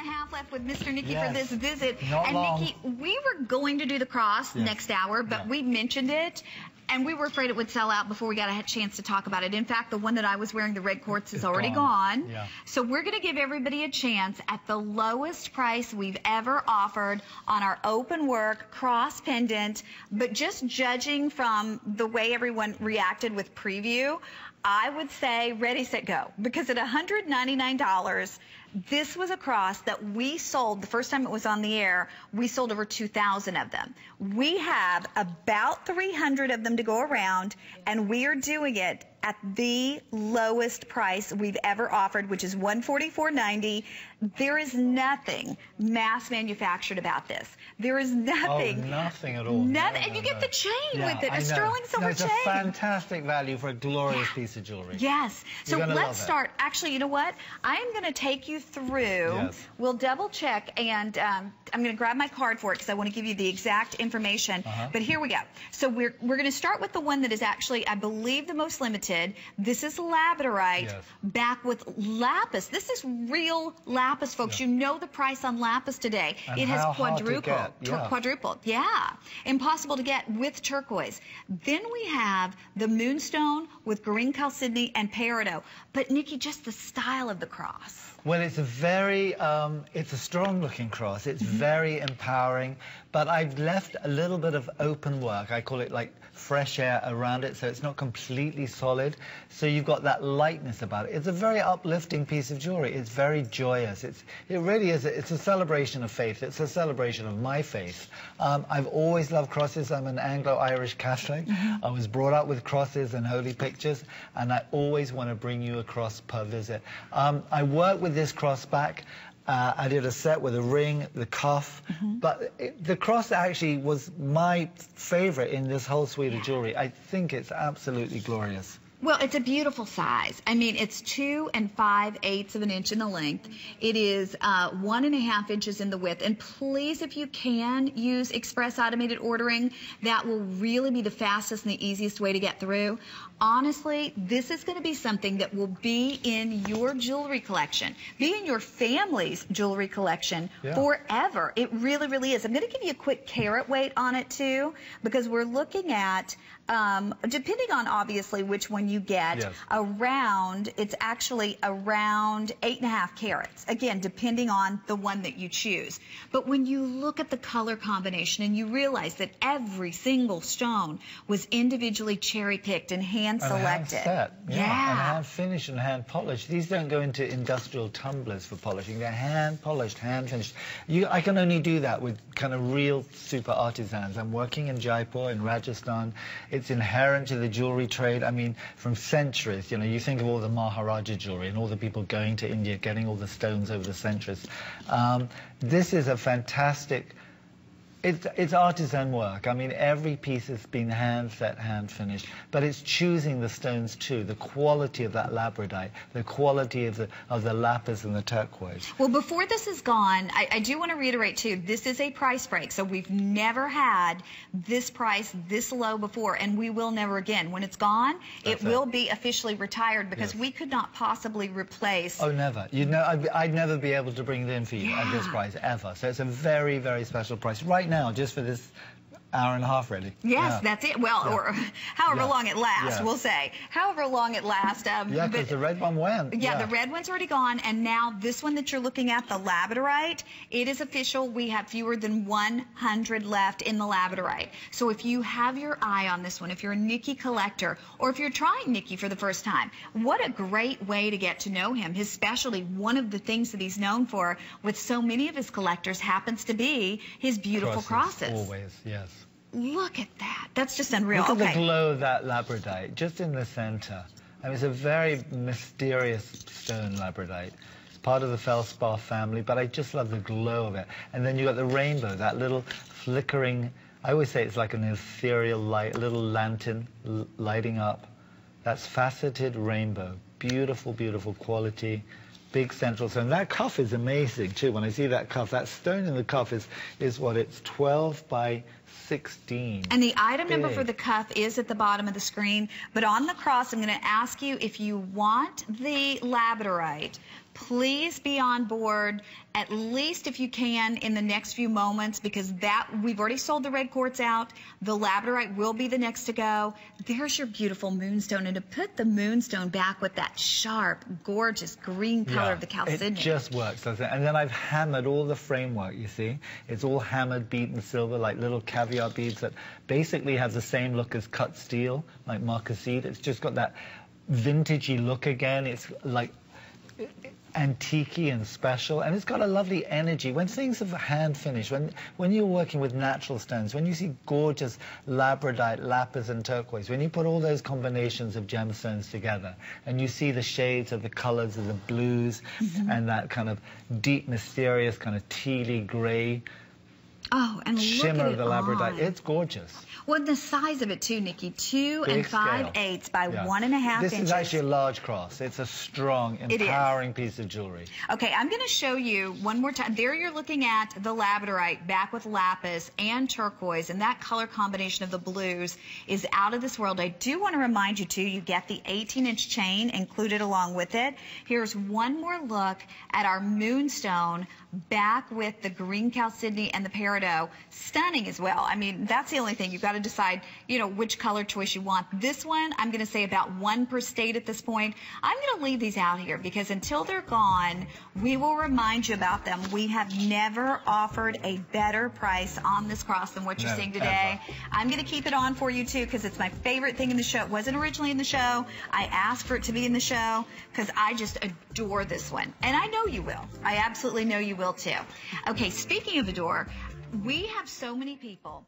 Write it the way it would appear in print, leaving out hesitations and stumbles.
and a half left with Mr. Nicky for this Yes. visit. Not and long. Nicky, we were going to do the cross next hour, but we mentioned it. And we were afraid it would sell out before we got a chance to talk about it. In fact, the one that I was wearing, the red quartz, is already gone. Yeah. So we're going to give everybody a chance at the lowest price we've ever offered on our Openwork cross pendant. But just judging from the way everyone reacted with preview, I would say ready, set, go. Because at $199, this was a cross that we sold, the first time it was on the air, we sold over 2,000 of them. We have about 300 of them to go around, and we are doing it at the lowest price we've ever offered, which is $144.90. There is nothing mass manufactured about this. There is nothing. Oh, nothing at all. Nothing. And you get the chain with it, a sterling silver it's chain. It's a fantastic value for a glorious piece of jewelry. Yes. So let's start. It. Actually, you know what? I am going to take you through. We'll double check, and I'm going to grab my card for it because I want to give you the exact information. But here we go. So we're going to start with the one that is actually, I believe, the most limited. This is labradorite back with lapis. This is real lapis, folks. You know the price on lapis today. And it has quadrupled. Quadrupled. Yeah. Impossible to get with turquoise. Then we have the moonstone with green chalcedony and peridot. But Nicky, just the style of the cross. Well, it's a very, it's a strong-looking cross. It's very empowering, but I've left a little bit of open work. I call it like fresh air around it, so it's not completely solid. So you've got that lightness about it. It's a very uplifting piece of jewelry. It's very joyous. It really is. It's a celebration of faith. It's a celebration of my faith. I've always loved crosses. I'm an Anglo-Irish Catholic. I was brought up with crosses and holy pictures, and I always want to bring you a cross per visit. I work with this cross back. I did a set with a ring, the cuff, but the cross actually was my favorite in this whole suite of jewelry. I think it's absolutely glorious. Well, it's a beautiful size. I mean, it's 2 5/8 of an inch in the length. It is 1.5 inches in the width. And please, if you can, use express automated ordering. That will really be the fastest and the easiest way to get through. Honestly, this is going to be something that will be in your jewelry collection, be in your family's jewelry collection forever. It really, really is. I'm going to give you a quick carat weight on it, too, because we're looking at, depending on, obviously, which one you get, around, it's actually around 8.5 carats. Again, depending on the one that you choose. But when you look at the color combination and you realize that every single stone was individually cherry-picked and hand-selected. And hand-set, and hand-finished and hand-polished. These don't go into industrial tumblers for polishing. They're hand-polished, hand-finished. I can only do that with kind of real super artisans. I'm working in Jaipur, in Rajasthan. It's inherent to the jewelry trade. I mean, from centuries, you know, you think of all the Maharaja jewelry and all the people going to India, getting all the stones over the centuries. This is a fantastic... It's artisan work. I mean, every piece has been hand-set, hand-finished, but it's choosing the stones too, the quality of that labradorite, the quality of the lapis and the turquoise. Well, before this is gone, I do want to reiterate too, this is a price break, so we've never had this price this low before, and we will never again. When it's gone, it will be officially retired because we could not possibly replace... Oh, never. You know, I'd never be able to bring it in for you at this price, ever. So it's a very, very special price. Right now, just for this hour and a half, really. Yes, that's it. Well, or however long it lasts, we'll say. However long it lasts. Because the red one went. Yeah, the red one's already gone, and now this one that you're looking at, the labradorite, it is official. We have fewer than 100 left in the labradorite. So if you have your eye on this one, if you're a Nicky collector, or if you're trying Nicky for the first time, what a great way to get to know him. His specialty, one of the things that he's known for with so many of his collectors, happens to be his beautiful crosses. Always, yes. Look at that. That's just unreal. Look at the glow of that labradorite, just in the center. I mean, it's a very mysterious stone, labradorite. It's part of the feldspar family, but I just love the glow of it. And then you've got the rainbow, that little flickering, I always say it's like an ethereal light, a little lantern lighting up. That's faceted rainbow. Beautiful, beautiful quality. Big central stone. That cuff is amazing, too. When I see that cuff, that stone in the cuff is what, it's 12 by 16. And the item number for the cuff is at the bottom of the screen. But on the cross, I'm going to ask you if you want the labradorite Please be on board, at least if you can, in the next few moments, because we've already sold the red quartz out. The labradorite will be the next to go. There's your beautiful moonstone, and to put the moonstone back with that sharp, gorgeous green color of the chalcedony. It just works, doesn't it? And then I've hammered all the framework, you see. It's all hammered, beaten silver, like little caviar beads that basically have the same look as cut steel, like marquisite. It's just got that vintagey look again. It's like antique-y and special, and it's got a lovely energy. When things are hand finished, when you're working with natural stones, when you see gorgeous labradorite, lapis and turquoise, when you put all those combinations of gemstones together and you see the shades of the colors of the blues and that kind of deep, mysterious kind of tealy gray shimmer of the labradorite, it's gorgeous. Well, the size of it too, Nikki, 2 5/8 by 1.5 inches. This is actually a large cross. It's a strong, empowering piece of jewelry. Okay, I'm going to show you one more time. There you're looking at the labradorite back with lapis and turquoise, and that color combination of the blues is out of this world. I do want to remind you too, you get the 18-inch chain included along with it. Here's one more look at our moonstone back with the green chalcedony and the peridot. Stunning as well. I mean, that's the only thing. You've got to decide, you know, which color choice you want. This one, I'm going to say about 1 per state at this point. I'm going to leave these out here because until they're gone, we will remind you about them. We have never offered a better price on this cross than what you're seeing today. Ever. I'm going to keep it on for you too because it's my favorite thing in the show. It wasn't originally in the show. I asked for it to be in the show because I just adore this one. And I know you will. I absolutely know you will too. Okay, speaking of adore, we have so many people